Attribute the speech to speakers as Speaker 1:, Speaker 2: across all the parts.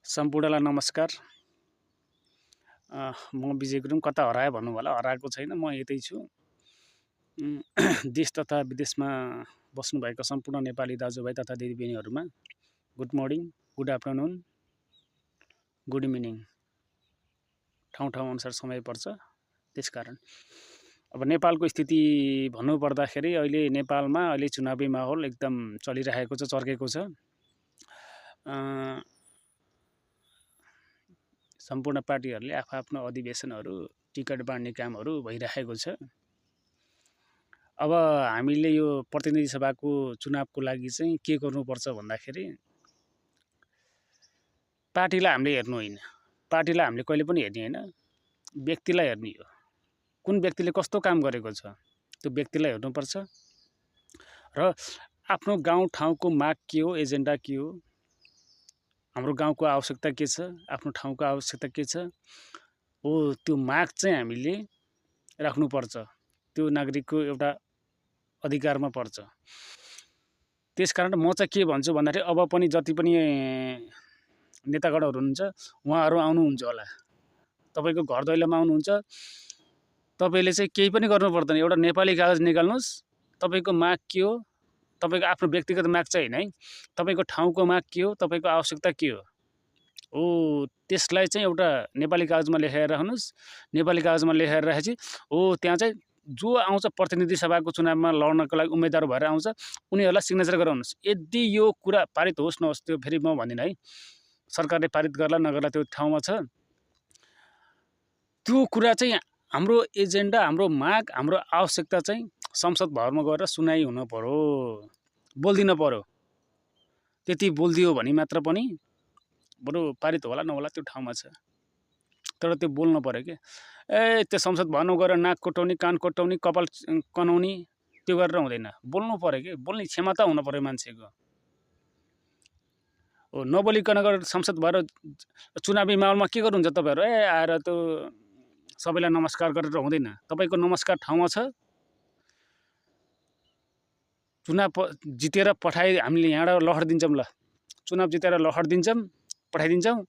Speaker 1: सम्पूर्णलाई नमस्कार। म विजय गुरुङ। कता हरायो भन्नु होला, हराएको छैन, म यतै छु। देश तथा विदेशमा बस्नुभएका सम्पूर्ण नेपाली दाजुभाइ तथा दिदीबहिनीहरूमा good morning, good afternoon, good evening. ठाउँ अनुसार समय पर्छ, त्यसकारण अब नेपालको स्थिति भन्नुपर्दाखेरि अहिले नेपालमा चुनावी माहौल एकदम चलिरहेको छ, चर्केको छ। सम्पूर्ण पार्टीहरूले आफ्नो अधिवेशनहरू, टिकट बाँड्ने कामहरू भइरहेको छ। अब हामीले यो प्रतिनिधि सभाको चुनावको लागि चाहिँ के गर्नुपर्छ भन्दाखेरि पार्टीलाई हामीले हेर्नु होइन, पार्टीलाई हामीले कहिले पनि हेर्ने होइन, व्यक्तिलाई हेर्ने हो। कुन व्यक्तिले कस्तो काम गरेको छ त्यो व्यक्तिलाई हेर्नुपर्छ र आफ्नो गाउँ ठाउँको माग के हो, एजेन्डा के हो, हाम्रो गाउँको आवश्यकता के छ, आफ्नो ठाउँको आवश्यकता के छ, हो त्यो माग चाहिँ हामीले राख्नुपर्छ। त्यो नागरिकको एउटा अधिकारमा पर्छ। त्यसकारण म चाहिँ के भन्छु भन्दाखेरि अब पनि जति पनि नेतागणहरू हुनुहुन्छ उहाँहरू आउनुहुन्छ होला, तपाईँको घर दैलोमा आउनुहुन्छ। तपाईँले चाहिँ केही पनि गर्नु पर्दैन, एउटा नेपाली कागज निकाल्नुहोस्, तपाईँको माग के हो, तपाईँको आफ्नो व्यक्तिगत माग चाहिँ होइन है, तपाईँको ठाउँको माग के हो, तपाईँको आवश्यकता के हो त्यसलाई चाहिँ एउटा नेपाली कागजमा लेखेर राख्नुहोस्। नेपाली कागजमा लेखेर राखेपछि त्यहाँ चाहिँ जो आउँछ प्रतिनिधि सभाको चुनावमा लड्नको लागि उम्मेदवार भएर आउँछ, उनीहरूलाई सिग्नेचर गराउनुहोस्। यदि यो कुरा पारित होस् नहोस् त्यो फेरि म भन्दिनँ है, सरकारले पारित गर्ला नगर्ला त्यो ठाउँमा छ। त्यो कुरा चाहिँ हाम्रो एजेन्डा, हाम्रो माग, हाम्रो आवश्यकता चाहिँ संसद भवनमा गएर सुनाइ हुनु पर्यो, बोलिदिनु पर्यो। त्यति बोलिदियो भने मात्र पनि बरु पारित होला नहोला त्यो ठाउँमा छ। तर त्यो बोल्नु पर्यो कि त्यो संसद भवनमा गएर नाक कोटाउने, कान कोटाउने, कपाल कनाउने त्यो गरेर हुँदैन। बोल्नु पर्यो कि, बोल्ने क्षमता हुनु पर्यो मान्छेको। नबोलिकन गएर संसद भएर चुनावी माहौलमा के गर्नुहुन्छ तपाईँहरू? आएर त्यो सबैलाई नमस्कार गरेर हुँदैन। तपाईँको नमस्कार ठाउँमा छ। चुनाव जितेर हामीले यहाँबाट लहर दिन्छौँ, ल चुनाव जितेर लहर दिन्छौँ, पठाइदिन्छौँ।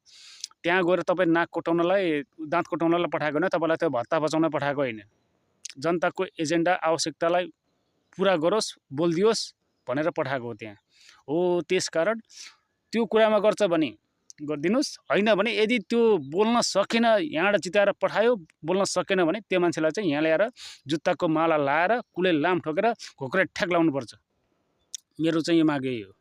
Speaker 1: त्यहाँ गएर तपाईँ नाक कोटाउनलाई, दाँत कोटाउनलाई पठाएको होइन, तपाईँलाई त्यो भत्ता बचाउन पठाएको होइन। जनताको एजेन्डा, आवश्यकतालाई पुरा गरोस्, बोलिदियोस् भनेर पठाएको हो त्यहाँ हो। त्यसकारण त्यो कुरामा गर्छ भने गरिदिनुहोस्, होइन भने यदि त्यो बोल्न सकेन, यहाँबाट जिताएर पठायो, बोल्न सकेन भने त्यो मान्छेलाई चाहिँ यहाँ ल्याएर जुत्ताको माला लाएर कुले लाम ठोकेर घोक्रे ठ्याक लाउनुपर्छ। मेरो चाहिँ यो माग यही हो।